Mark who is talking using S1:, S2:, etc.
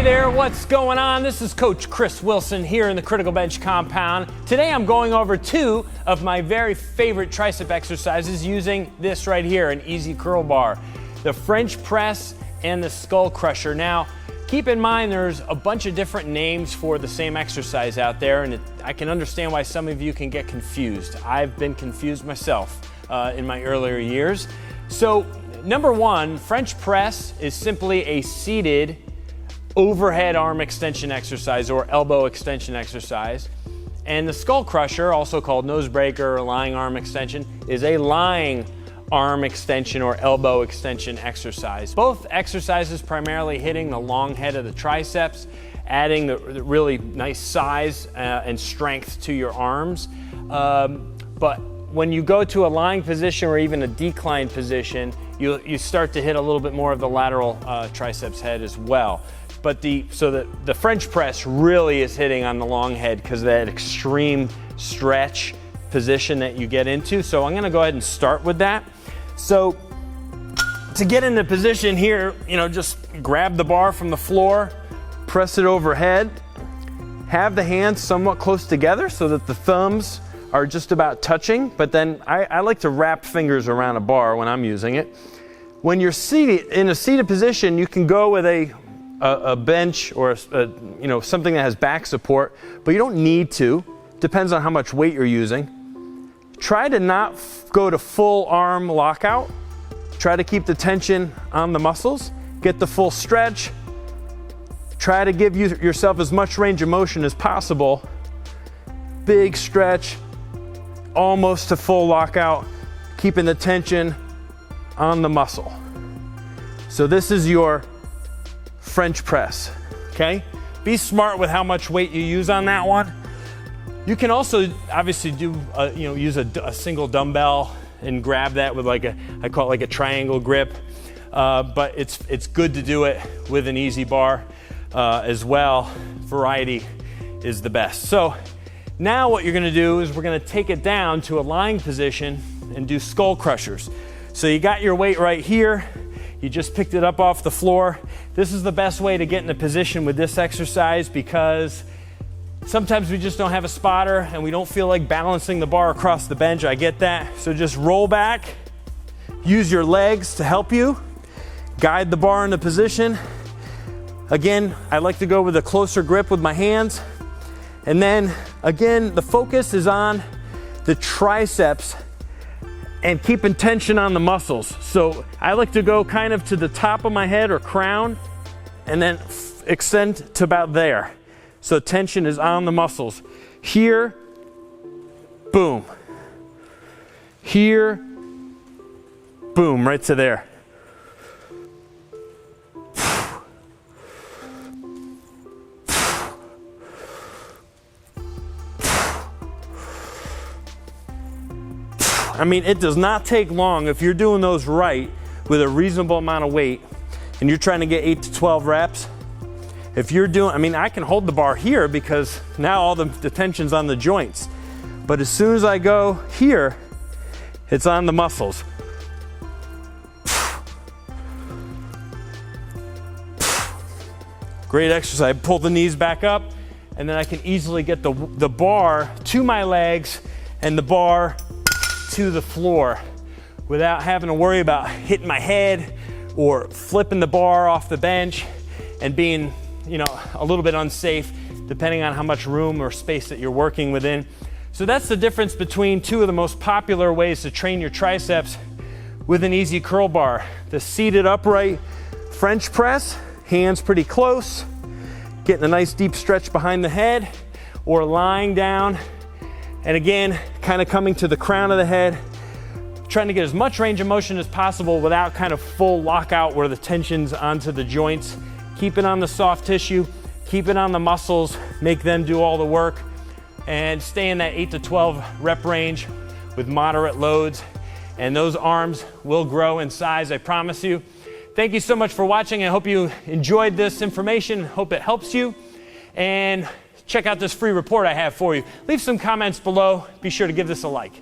S1: there, what's going on? This is Coach Chris Wilson here in the Critical Bench compound. Today I'm going over two of my very favorite tricep exercises using this right here, an easy curl bar. The French press and the skull crusher. Now, keep in mind there's a bunch of different names for the same exercise out there, and I can understand why some of you can get confused. I've been confused myself in my earlier years. So, number one, French press is simply a seated overhead arm extension exercise or elbow extension exercise. And the skull crusher, also called nose breaker or lying arm extension, is a lying arm extension or elbow extension exercise. Both exercises primarily hitting the long head of the triceps, adding the really nice size and strength to your arms. But when you go to a lying position or even a declined position, you start to hit a little bit more of the lateral triceps head as well. But the French press really is hitting on the long head because of that extreme stretch position that you get into. So I'm gonna go ahead and start with that. So to get into position here, just grab the bar from the floor, press it overhead, have the hands somewhat close together so that the thumbs are just about touching, but then I like to wrap fingers around a bar when I'm using it. When you're seated in a seated position, you can go with a bench or something that has back support, but you don't need to. Depends on how much weight you're using. Try to not go to full arm lockout. Try to keep the tension on the muscles. Get the full stretch. Try to give yourself as much range of motion as possible. Big stretch, almost to full lockout, keeping the tension on the muscle. So this is your French press, okay? Be smart with how much weight you use on that one. You can also obviously do, use a single dumbbell and grab that with I call it like a triangle grip. But it's good to do it with an easy bar as well. Variety is the best. So now what you're gonna do is we're gonna take it down to a lying position and do skull crushers. So you got your weight right here. You just picked it up off the floor. This is the best way to get in a position with this exercise because sometimes we just don't have a spotter and we don't feel like balancing the bar across the bench. I get that. So just roll back, use your legs to help you, guide the bar into position. Again, I like to go with a closer grip with my hands. And then again, the focus is on the triceps and keeping tension on the muscles. So I like to go kind of to the top of my head or crown and then extend to about there. So tension is on the muscles. Here, boom. Here, boom, right to there. I mean, it does not take long if you're doing those right with a reasonable amount of weight and you're trying to get 8 to 12 reps. If you're doing, I can hold the bar here because now all the tension's on the joints. But as soon as I go here, it's on the muscles. Great exercise. Pull the knees back up and then I can easily get the bar to my legs and the bar to the floor without having to worry about hitting my head or flipping the bar off the bench and being, a little bit unsafe depending on how much room or space that you're working within. So that's the difference between two of the most popular ways to train your triceps with an easy curl bar. The seated upright French press, hands pretty close, getting a nice deep stretch behind the head, or lying down and again, kind of coming to the crown of the head, trying to get as much range of motion as possible without kind of full lockout where the tension's onto the joints. Keep it on the soft tissue, keep it on the muscles, make them do all the work, and stay in that 8 to 12 rep range with moderate loads. And those arms will grow in size, I promise you. Thank you so much for watching. I hope you enjoyed this information. Hope it helps you. And check out this free report I have for you. Leave some comments below. Be sure to give this a like.